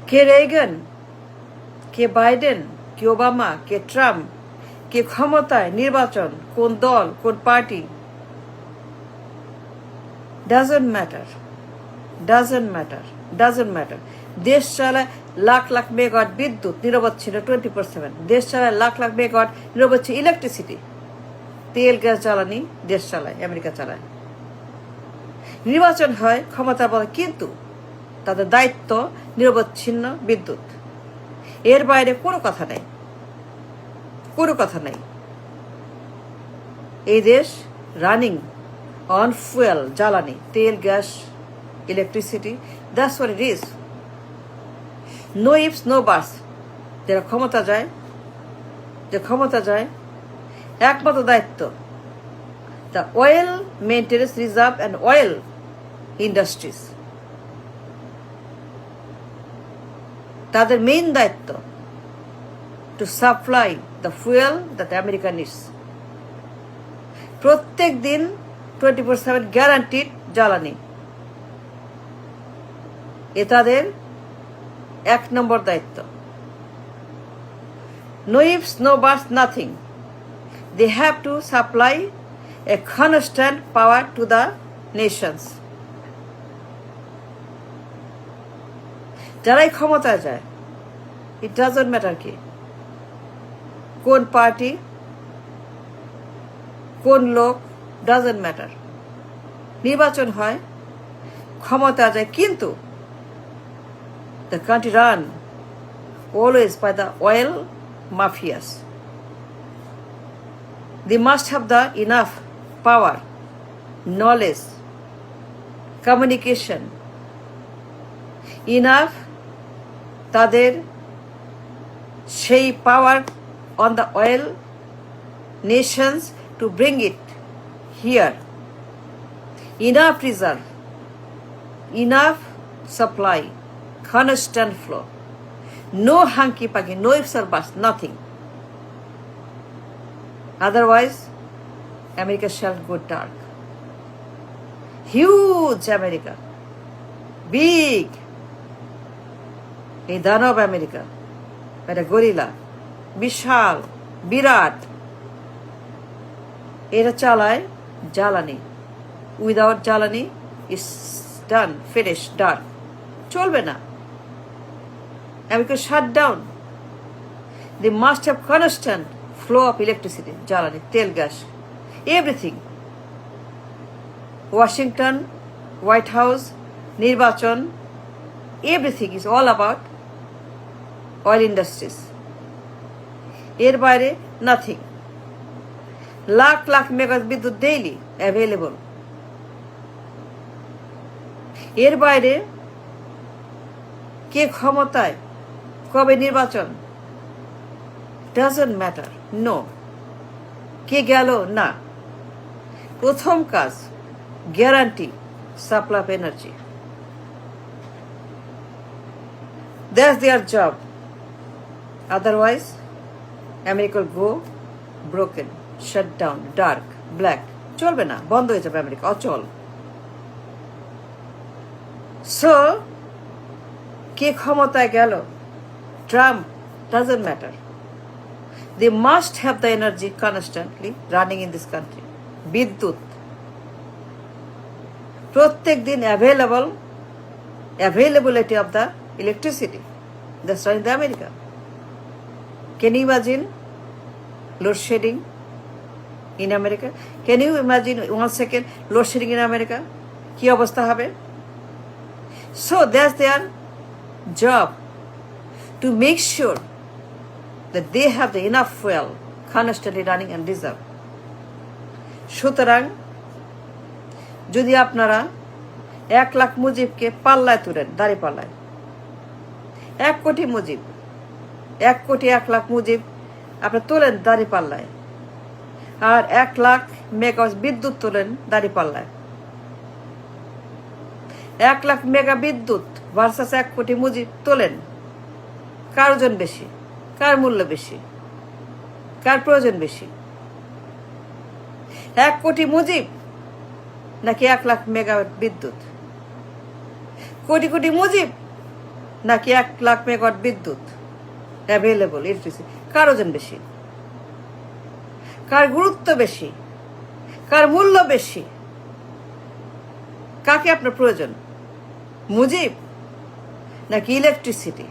কে Reagan, কে Biden, কে Obama, কে Trump, কে ক্ষমতায়, নির্বাচন, কোন দল, কোন party, doesn't matter, doesn't matter, doesn't matter. দেশ চালায় লাখ লাখ মেগাওয়াট বিদ্যুৎ নিরবচ্ছিন্ন 24/7। দেশ চালায় লাখ লাখ মেগাওয়াট নিরবচ্ছিন্ন ইলেকট্রিসিটি। তেল গ্যাস জ্বালানি দেশ চালায়, আমেরিকা চালায়। নির্বাচন হয়, ক্ষমতা বলে, কিন্তু তাদের দায়িত্ব নিরবচ্ছিন্ন বিদ্যুৎ। এর বাইরে কোনো কথা নেই, কোনো কথা নেই। এই দেশ রানিং অন ফুয়েল, জ্বালানি, তেল, gas, electricity. That's what it is. No ifs, no buts. যারা ক্ষমতা যায়, যে ক্ষমতা যায়, একমাত্র দায়িত্ব the oil maintenance reserve and oil industries. তাদের মেইন দায়িত্ব to supply the fuel that America needs. প্রত্যেক দিন 24/7 গ্যারান্টিড জ্বালানি, এ তাদের 1 নম্বর দায়িত্ব। No ifs, no buts, nothing. They have to supply a constant power to the nations. যারাই ক্ষমতায় যায়, it doesn't matter কি, কোন পার্টি, কোন লোক, doesn't matter। নির্বাচন হয়, ক্ষমতা যায়, কিন্তু the country run always by the oil mafias. They must have the enough power, knowledge, communication, enough তাদের সেই পাওয়ার on the oil nations to bring it here. Enough reserve, enough supply, constant flow. No hanky-panky, no ifs or buts, nothing. Otherwise, America shall go dark. Huge America. Big. এই দানব America, এটা gorilla, বিশাল, বিরাট। এরা চালায় জ্বালানি। Without জ্বালানি is done, finish, done, চলবে না। America shut down. They must have constant flow of electricity, জ্বালানি, তেল, গ্যাস, এভরিথিং। ওয়াশিংটন, হোয়াইট হাউস, নির্বাচন, everything is all about oil industries. এর বাইরে নাথিং। লাখ লাখ মেগাওয়াট বিদ্যুৎ ডেইলি অ্যাভেলেবল। এর বাইরে কে ক্ষমতায়, কবে নির্বাচন, ডাজন্ট ম্যাটার। নো। কে গেল, না। প্রথম কাজ guarantee supply of energy. That's there job. Otherwise America will go broken, shut down, dark, black, চলবে না, বন্ধ হয়ে যাবে আমেরিকা, অচল। সো কে ক্ষমতায় গেল, Trump, doesn't matter. They must have the energy constantly running in this country. বিদ্যুৎ প্রত্যেক দিন availability of the electricity. That's why in the America. Can you imagine load shedding in America? Can you imagine 1 second load shedding in America? কি অবস্থা হবে? So that's their job to make sure that they have the enough fuel constantly running and reserve. সুতরাং যদি আপনারা 1 লাখ মুজিবকে পাল্লায় তুলেন, দাড়ি পাল্লায়, 1 কোটি মুজিব, 1 কোটি 1 লাখ মুজিব আপনি তোলেন দাড়ি পাল্লায়, আর 1 লাখ মেগাওয়াট বিদ্যুৎ তোলেন দাড়ি পাল্লায়, 1 লাখ মেগা বিদ্যুৎ ভার্সাস 1 কোটি মুজিব তোলেন, কার ওজন বেশি, কার মূল্য বেশি, কার প্রয়োজন বেশি? 1 কোটি মুজিব নাকি 1 লাখ মেগাওয়াট বিদ্যুৎ? কোটি কোটি মুজিব নাকি 1,00,000 মেগাওয়াট বিদ্যুৎ অ্যাভেলেবল ইলেকট্রিসিটি? কার ওজন বেশি? কার গুরুত্ব বেশি? কার মূল্য বেশি? কাকে আপনার প্রয়োজন? মুজিব নাকি ইলেকট্রিসিটি?